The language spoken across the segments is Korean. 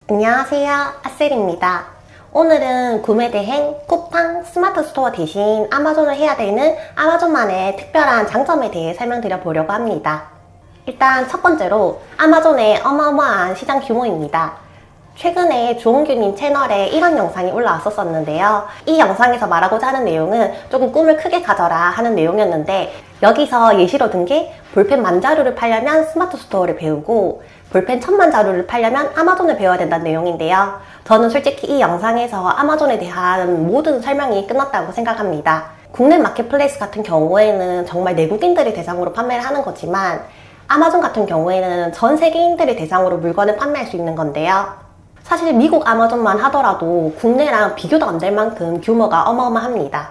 안녕하세요, 아셀입니다. 오늘은 구매 대행, 쿠팡, 스마트 스토어 대신 아마존을 해야 되는 아마존만의 특별한 장점에 대해 설명드려 보려고 합니다. 일단 첫 번째로 아마존의 어마어마한 시장 규모입니다. 최근에 주홍규님 채널에 이런 영상이 올라왔었는데요. 이 영상에서 말하고자 하는 내용은 조금 꿈을 크게 가져라 하는 내용이었는데, 여기서 예시로 든 게 볼펜 10,000자루를 팔려면 스마트 스토어를 배우고 볼펜 10,000,000자루를 팔려면 아마존을 배워야 된다는 내용인데요. 저는 솔직히 이 영상에서 아마존에 대한 모든 설명이 끝났다고 생각합니다. 국내 마켓플레이스 같은 경우에는 정말 내국인들을 대상으로 판매를 하는 거지만, 아마존 같은 경우에는 전 세계인들을 대상으로 물건을 판매할 수 있는 건데요. 사실 미국 아마존만 하더라도 국내랑 비교도 안 될 만큼 규모가 어마어마합니다.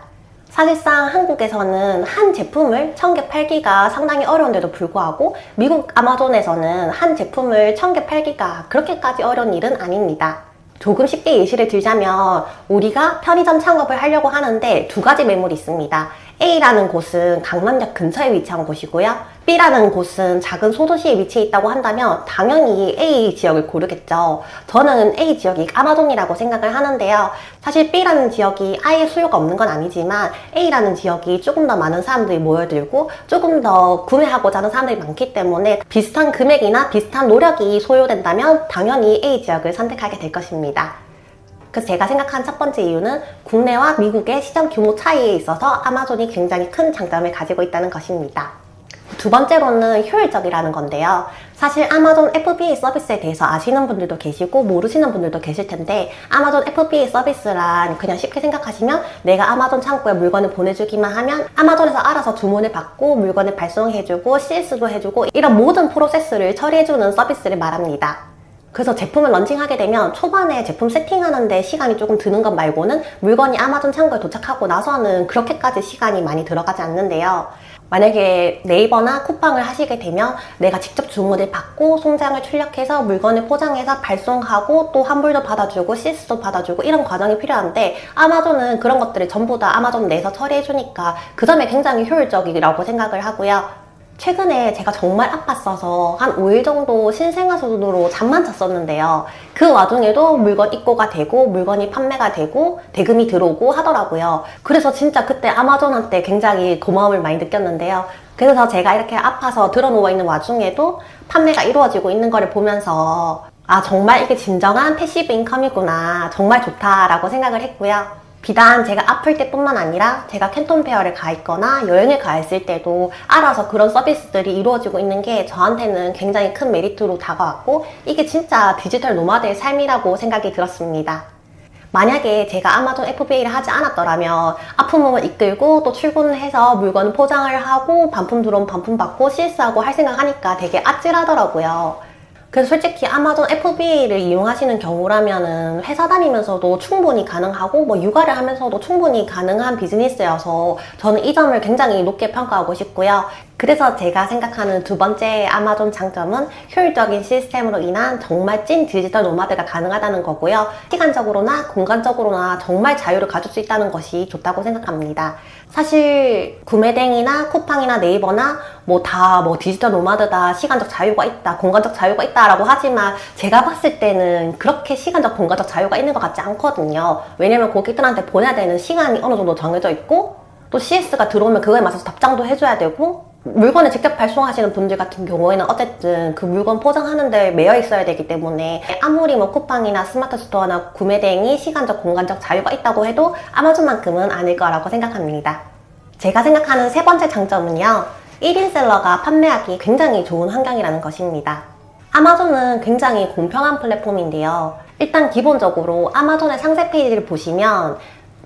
사실상 한국에서는 한 제품을 1000개 팔기가 상당히 어려운데도 불구하고 미국 아마존에서는 한 제품을 1000개 팔기가 그렇게까지 어려운 일은 아닙니다. 조금 쉽게 예시를 들자면 우리가 편의점 창업을 하려고 하는데 두 가지 매물이 있습니다. A라는 곳은 강남역 근처에 위치한 곳이고요. B라는 곳은 작은 소도시에 위치해 있다고 한다면 당연히 A 지역을 고르겠죠. 저는 A 지역이 아마존이라고 생각을 하는데요. 사실 B라는 지역이 아예 수요가 없는 건 아니지만 A라는 지역이 조금 더 많은 사람들이 모여들고 조금 더 구매하고자 하는 사람들이 많기 때문에 비슷한 금액이나 비슷한 노력이 소요된다면 당연히 A 지역을 선택하게 될 것입니다. 그래서 제가 생각한 첫 번째 이유는 국내와 미국의 시장 규모 차이에 있어서 아마존이 굉장히 큰 장점을 가지고 있다는 것입니다. 두 번째로는 효율적이라는 건데요. 사실 아마존 FBA 서비스에 대해서 아시는 분들도 계시고 모르시는 분들도 계실 텐데, 아마존 FBA 서비스란 그냥 쉽게 생각하시면 내가 아마존 창고에 물건을 보내주기만 하면 아마존에서 알아서 주문을 받고 물건을 발송해주고 CS도 해주고 이런 모든 프로세스를 처리해주는 서비스를 말합니다. 그래서 제품을 런칭하게 되면 초반에 제품 세팅하는데 시간이 조금 드는 것 말고는 물건이 아마존 창고에 도착하고 나서는 그렇게까지 시간이 많이 들어가지 않는데요. 만약에 네이버나 쿠팡을 하시게 되면 내가 직접 주문을 받고 송장을 출력해서 물건을 포장해서 발송하고 또 환불도 받아주고 CS도 받아주고 이런 과정이 필요한데, 아마존은 그런 것들을 전부 다 아마존 내에서 처리해주니까 그 점에 굉장히 효율적이라고 생각을 하고요. 최근에 제가 정말 아팠어서 한 5일 정도 신생아 수준으로 잠만 잤었는데요. 그 와중에도 물건 입고가 되고 물건이 판매가 되고 대금이 들어오고 하더라고요. 그래서 진짜 그때 아마존한테 굉장히 고마움을 많이 느꼈는데요. 그래서 제가 이렇게 아파서 들어 누워 있는 와중에도 판매가 이루어지고 있는 거를 보면서 아, 정말 이게 진정한 패시브 인컴이구나, 정말 좋다라고 생각을 했고요. 비단 제가 아플 때뿐만 아니라 제가 캔톤 페어를 가 있거나 여행을 가 있을 때도 알아서 그런 서비스들이 이루어지고 있는 게 저한테는 굉장히 큰 메리트로 다가왔고, 이게 진짜 디지털 노마드의 삶이라고 생각이 들었습니다. 만약에 제가 아마존 FBA를 하지 않았더라면 아픈 몸을 이끌고 또 출근해서 물건을 포장을 하고 반품 들어오면 반품 받고 CS하고 할 생각하니까 되게 아찔하더라고요. 그래서 솔직히 아마존 FBA를 이용하시는 경우라면은 회사 다니면서도 충분히 가능하고 육아를 하면서도 충분히 가능한 비즈니스여서 저는 이 점을 굉장히 높게 평가하고 싶고요. 그래서 제가 생각하는 두 번째 아마존 장점은 효율적인 시스템으로 인한 정말 찐 디지털 노마드가 가능하다는 거고요. 시간적으로나 공간적으로나 정말 자유를 가질 수 있다는 것이 좋다고 생각합니다. 사실 구매댕이나 쿠팡이나 네이버나 다 디지털 노마드다, 시간적 자유가 있다, 공간적 자유가 있다 라고 하지만 제가 봤을 때는 그렇게 시간적 공간적 자유가 있는 것 같지 않거든요. 왜냐면 고객들한테 보내야 되는 시간이 어느 정도 정해져 있고, 또 CS가 들어오면 그거에 맞춰서 답장도 해줘야 되고, 물건을 직접 발송하시는 분들 같은 경우에는 어쨌든 그 물건 포장하는데 매여 있어야 되기 때문에 아무리 쿠팡이나 스마트 스토어나 구매 대행이 시간적 공간적 자유가 있다고 해도 아마존만큼은 아닐 거라고 생각합니다. 제가 생각하는 세 번째 장점은요, 1인 셀러가 판매하기 굉장히 좋은 환경이라는 것입니다. 아마존은 굉장히 공평한 플랫폼인데요. 일단 기본적으로 아마존의 상세 페이지를 보시면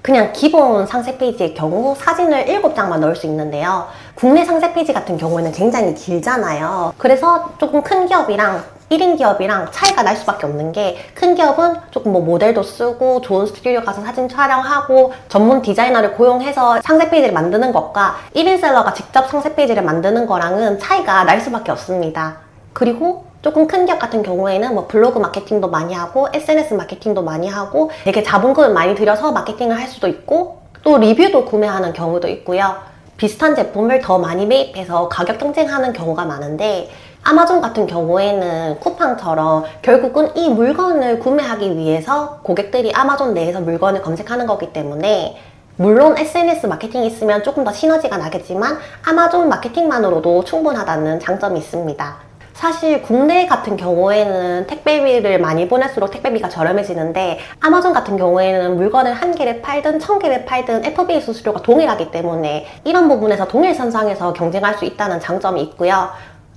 그냥 기본 상세 페이지의 경우 사진을 7장만 넣을 수 있는데요. 국내 상세 페이지 같은 경우에는 굉장히 길잖아요. 그래서 조금 큰 기업이랑 1인 기업이랑 차이가 날 수밖에 없는 게, 큰 기업은 조금 모델도 쓰고 좋은 스튜디오 가서 사진 촬영하고 전문 디자이너를 고용해서 상세 페이지를 만드는 것과 1인 셀러가 직접 상세 페이지를 만드는 거랑은 차이가 날 수밖에 없습니다. 그리고 조금 큰 기업 같은 경우에는 블로그 마케팅도 많이 하고 SNS 마케팅도 많이 하고 되게 자본금을 많이 들여서 마케팅을 할 수도 있고, 또 리뷰도 구매하는 경우도 있고요. 비슷한 제품을 더 많이 매입해서 가격 경쟁하는 경우가 많은데, 아마존 같은 경우에는 쿠팡처럼 결국은 이 물건을 구매하기 위해서 고객들이 아마존 내에서 물건을 검색하는 거기 때문에 물론 SNS 마케팅이 있으면 조금 더 시너지가 나겠지만 아마존 마케팅만으로도 충분하다는 장점이 있습니다. 사실 국내 같은 경우에는 택배비를 많이 보낼수록 택배비가 저렴해지는데 아마존 같은 경우에는 물건을 1개를 팔든 1000개를 팔든 FBA 수수료가 동일하기 때문에 이런 부분에서 동일선상에서 경쟁할 수 있다는 장점이 있고요.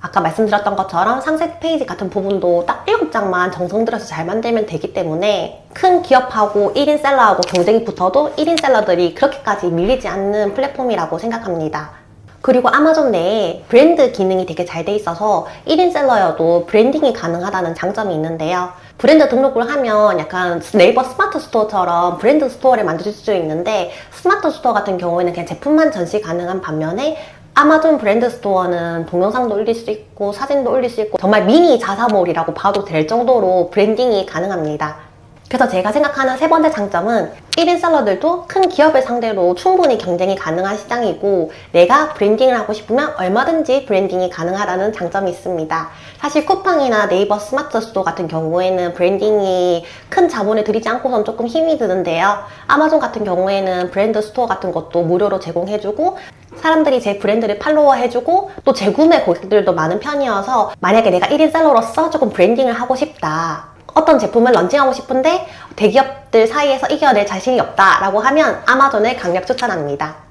아까 말씀드렸던 것처럼 상세 페이지 같은 부분도 딱 7장만 정성 들여서 잘 만들면 되기 때문에 큰 기업하고 1인 셀러하고 경쟁이 붙어도 1인 셀러들이 그렇게까지 밀리지 않는 플랫폼이라고 생각합니다. 그리고 아마존 내에 브랜드 기능이 되게 잘 돼 있어서 1인 셀러여도 브랜딩이 가능하다는 장점이 있는데요. 브랜드 등록을 하면 약간 네이버 스마트 스토어처럼 브랜드 스토어를 만들 수 있는데 스마트 스토어 같은 경우에는 그냥 제품만 전시 가능한 반면에 아마존 브랜드 스토어는 동영상도 올릴 수 있고 사진도 올릴 수 있고 정말 미니 자사몰이라고 봐도 될 정도로 브랜딩이 가능합니다. 그래서 제가 생각하는 세 번째 장점은 1인 셀러들도 큰 기업을 상대로 충분히 경쟁이 가능한 시장이고 내가 브랜딩을 하고 싶으면 얼마든지 브랜딩이 가능하다는 장점이 있습니다. 사실 쿠팡이나 네이버 스마트 스토어 같은 경우에는 브랜딩이 큰 자본을 들이지 않고선 조금 힘이 드는데요. 아마존 같은 경우에는 브랜드 스토어 같은 것도 무료로 제공해주고 사람들이 제 브랜드를 팔로워해주고 또 재구매 고객들도 많은 편이어서 만약에 내가 1인 셀러로서 조금 브랜딩을 하고 싶다, 어떤 제품을 런칭하고 싶은데 대기업들 사이에서 이겨낼 자신이 없다라고 하면 아마존을 강력 추천합니다.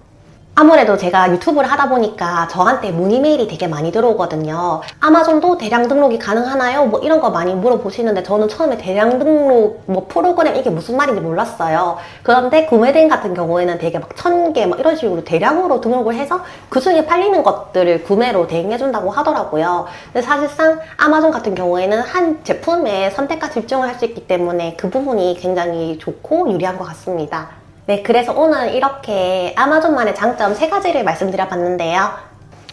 아무래도 제가 유튜브를 하다 보니까 저한테 문의 메일이 되게 많이 들어오거든요. 아마존도 대량 등록이 가능하나요? 뭐 이런 거 많이 물어보시는데 저는 처음에 대량 등록 뭐 프로그램 이게 무슨 말인지 몰랐어요. 그런데 구매대행 같은 경우에는 되게 막 1000개 막 이런 식으로 대량으로 등록을 해서 그 중에 팔리는 것들을 구매로 대행해준다고 하더라고요. 근데 사실상 아마존 같은 경우에는 한 제품에 선택과 집중을 할 수 있기 때문에 그 부분이 굉장히 좋고 유리한 것 같습니다. 네, 그래서 오늘 이렇게 아마존만의 장점 3가지를 말씀드려 봤는데요.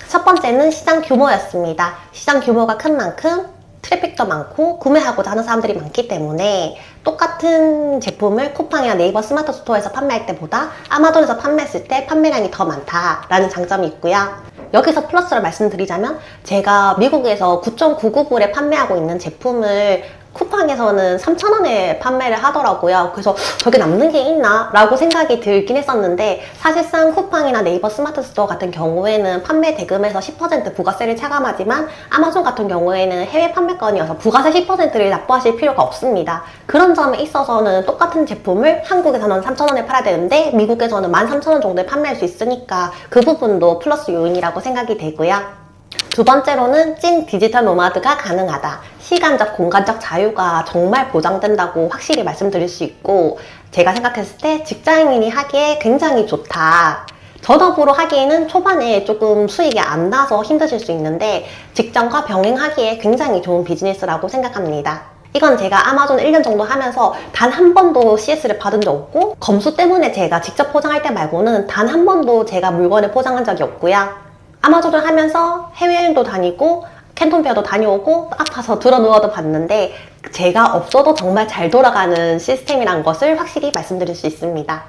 첫 번째는 시장 규모였습니다. 시장 규모가 큰 만큼 트래픽도 많고 구매하고자 하는 사람들이 많기 때문에 똑같은 제품을 쿠팡이나 네이버 스마트 스토어에서 판매할 때보다 아마존에서 판매했을 때 판매량이 더 많다라는 장점이 있고요. 여기서 플러스를 말씀드리자면 제가 미국에서 9.99불에 판매하고 있는 제품을 쿠팡에서는 3,000원에 판매를 하더라고요. 그래서 저게 남는 게 있나? 라고 생각이 들긴 했었는데 사실상 쿠팡이나 네이버 스마트 스토어 같은 경우에는 판매 대금에서 10% 부가세를 차감하지만 아마존 같은 경우에는 해외 판매권이어서 부가세 10%를 납부하실 필요가 없습니다. 그런 점에 있어서는 똑같은 제품을 한국에서는 3,000원에 팔아야 되는데 미국에서는 13,000원 정도에 판매할 수 있으니까 그 부분도 플러스 요인이라고 생각이 되고요. 두 번째로는 찐 디지털 노마드가 가능하다. 시간적, 공간적 자유가 정말 보장된다고 확실히 말씀드릴 수 있고 제가 생각했을 때 직장인이 하기에 굉장히 좋다. 전업으로 하기에는 초반에 조금 수익이 안 나서 힘드실 수 있는데 직장과 병행하기에 굉장히 좋은 비즈니스라고 생각합니다. 이건 제가 아마존 1년 정도 하면서 단 한 번도 CS를 받은 적 없고 검수 때문에 제가 직접 포장할 때 말고는 단 한 번도 제가 물건을 포장한 적이 없고요. 아마존을 하면서 해외여행도 다니고 캔톤페어도 다녀오고 아파서 들어 누워도 봤는데 제가 없어도 정말 잘 돌아가는 시스템이란 것을 확실히 말씀드릴 수 있습니다.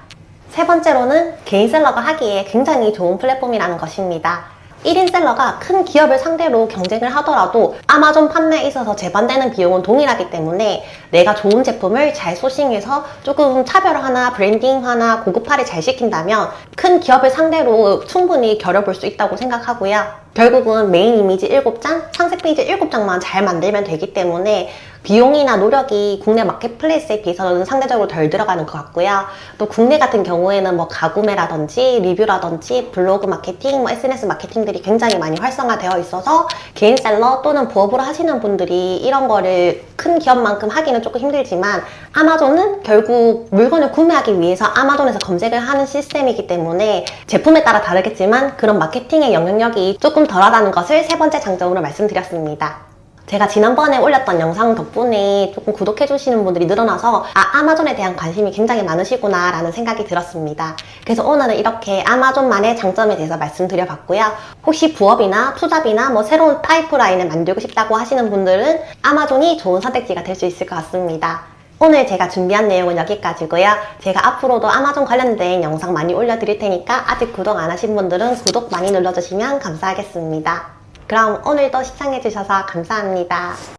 세 번째로는 개인 셀러가 하기에 굉장히 좋은 플랫폼이라는 것입니다. 1인 셀러가 큰 기업을 상대로 경쟁을 하더라도 아마존 판매에 있어서 제반되는 비용은 동일하기 때문에 내가 좋은 제품을 잘 소싱해서 조금 차별화나 브랜딩화나 고급화를 잘 시킨다면 큰 기업을 상대로 충분히 겨뤄볼 수 있다고 생각하고요. 결국은 메인 이미지 7장, 상세 페이지 7장만 잘 만들면 되기 때문에 비용이나 노력이 국내 마켓플레이스에 비해서는 상대적으로 덜 들어가는 것 같고요. 또 국내 같은 경우에는 뭐 가구매라든지 리뷰라든지 블로그 마케팅, 뭐 SNS 마케팅들이 굉장히 많이 활성화되어 있어서 개인 셀러 또는 부업으로 하시는 분들이 이런 거를 큰 기업만큼 하기는 조금 힘들지만 아마존은 결국 물건을 구매하기 위해서 아마존에서 검색을 하는 시스템이기 때문에 제품에 따라 다르겠지만 그런 마케팅의 영향력이 조금 덜하다는 것을 세 번째 장점으로 말씀드렸습니다. 제가 지난번에 올렸던 영상 덕분에 조금 구독해주시는 분들이 늘어나서 아마존에 대한 관심이 굉장히 많으시구나 라는 생각이 들었습니다. 그래서 오늘은 이렇게 아마존만의 장점에 대해서 말씀드려봤고요. 혹시 부업이나 투잡이나 뭐 새로운 파이프라인을 만들고 싶다고 하시는 분들은 아마존이 좋은 선택지가 될 수 있을 것 같습니다. 오늘 제가 준비한 내용은 여기까지고요. 제가 앞으로도 아마존 관련된 영상 많이 올려드릴 테니까 아직 구독 안 하신 분들은 구독 많이 눌러주시면 감사하겠습니다. 그럼 오늘도 시청해주셔서 감사합니다.